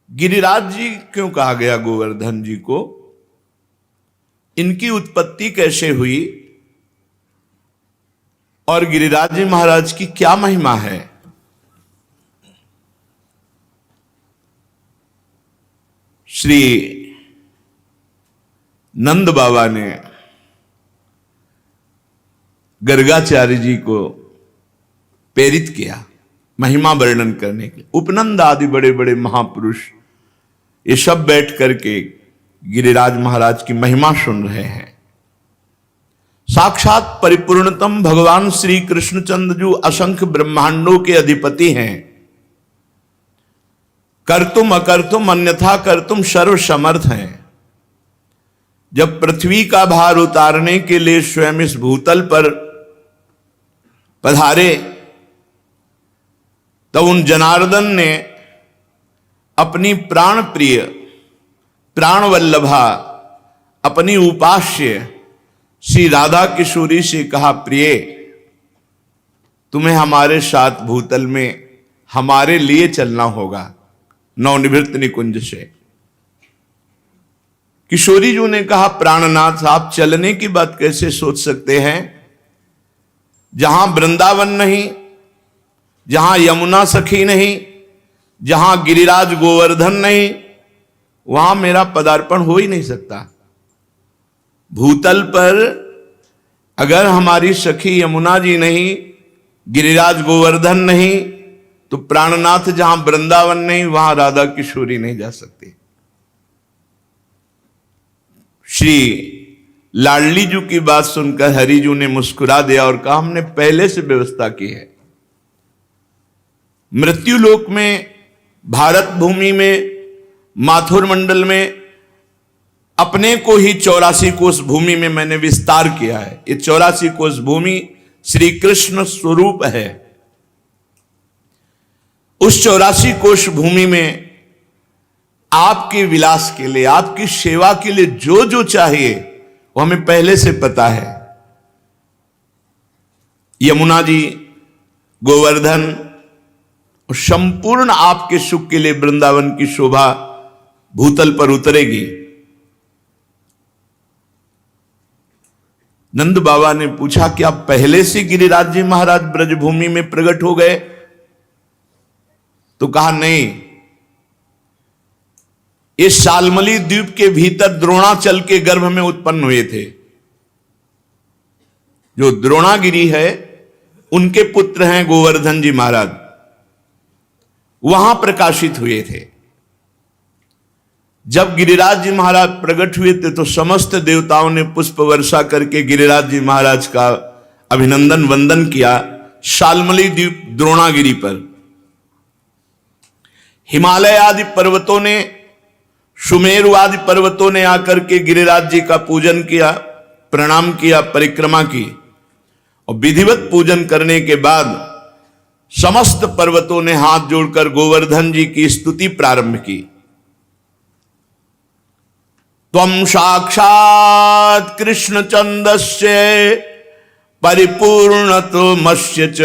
गिरिराज जी क्यों कहा गया गोवर्धन जी को? इनकी उत्पत्ति कैसे हुई और गिरिराज जी महाराज की क्या महिमा है? श्री नंद बाबा ने गर्गाचार्य जी को प्रेरित किया महिमा वर्णन करने के लिए। उपनंद आदि बड़े बड़े महापुरुष ये सब बैठ करके गिरिराज महाराज की महिमा सुन रहे हैं। साक्षात परिपूर्णतम भगवान श्री कृष्णचंद्र जो असंख्य ब्रह्मांडों के अधिपति हैं, कर्तुम अकर्तुम अन्यथा कर्तुम सर्व समर्थ हैं। जब पृथ्वी का भार उतारने के लिए स्वयं इस भूतल पर पधारे तो उन जनार्दन ने अपनी प्राण प्रिय प्राण वल्लभा अपनी उपास्य श्री राधा किशोरी से कहा, प्रिय तुम्हें हमारे साथ भूतल में हमारे लिए चलना होगा नवनिवृत्त निकुंज से। किशोरी जी ने कहा, प्राणनाथ आप चलने की बात कैसे सोच सकते हैं? जहां वृंदावन नहीं, जहां यमुना सखी नहीं, जहां गिरिराज गोवर्धन नहीं, वहां मेरा पदार्पण हो ही नहीं सकता। भूतल पर अगर हमारी सखी यमुना जी नहीं, गिरिराज गोवर्धन नहीं, तो प्राणनाथ जहां वृंदावन नहीं वहां राधा किशोरी नहीं जा सकती। श्री लाडली जी की बात सुनकर हरिजू ने मुस्कुरा दिया और कहा, हमने पहले से व्यवस्था की है। मृत्युलोक में, भारत भूमि में, माथुर मंडल में अपने को ही 84 कोष भूमि में मैंने विस्तार किया है। ये 84 कोष भूमि श्री कृष्ण स्वरूप है। उस 84 कोष भूमि में आपके विलास के लिए, आपकी सेवा के लिए जो जो चाहिए वो हमें पहले से पता है। यमुना जी, गोवर्धन और संपूर्ण आपके सुख के लिए वृंदावन की शोभा भूतल पर उतरेगी। नंद बाबा ने पूछा, क्या पहले से गिरिराज जी महाराज ब्रजभूमि में प्रकट हो गए? तो कहा, नहीं, इस शालमली द्वीप के भीतर द्रोणाचल के गर्भ में उत्पन्न हुए थे। जो द्रोणागिरी है उनके पुत्र हैं गोवर्धन जी महाराज, वहां प्रकाशित हुए थे। जब गिरिराज जी महाराज प्रकट हुए थे तो समस्त देवताओं ने पुष्प वर्षा करके गिरिराज जी महाराज का अभिनंदन वंदन किया शालमली द्वीप द्रोणागिरी पर। हिमालय आदि पर्वतों ने, सुमेरु आदि पर्वतों ने आकर के गिरिराज जी का पूजन किया, प्रणाम किया, परिक्रमा की और विधिवत पूजन करने के बाद समस्त पर्वतों ने हाथ जोड़कर गोवर्धन जी की स्तुति प्रारंभ की। त्वं साक्षात् कृष्णचंदस्य परिपूर्णतमस्य च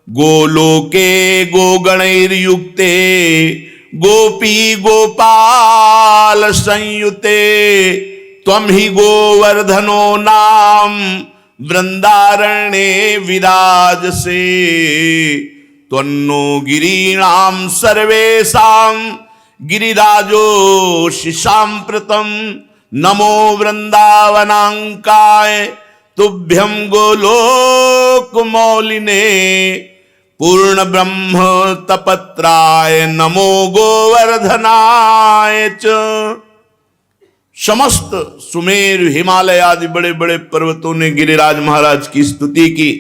गोलोके गोगणैर्युक्ते गोपी गोपाल संयुते त्वं हि गोवर्धनो नाम वृंदारण्ये विराजसे त्वन्नो गिरीणां सर्वेषां गिरिराजोऽसि साम्प्रतं नमो वृंदावनांकाय तुभ्यं गोलोकमौलिने पूर्ण ब्रह्म तपत्राय नमो गोवर्धनाय च। समस्त सुमेर, हिमालय आदि बड़े बड़े पर्वतों ने गिरिराज महाराज की स्तुति की।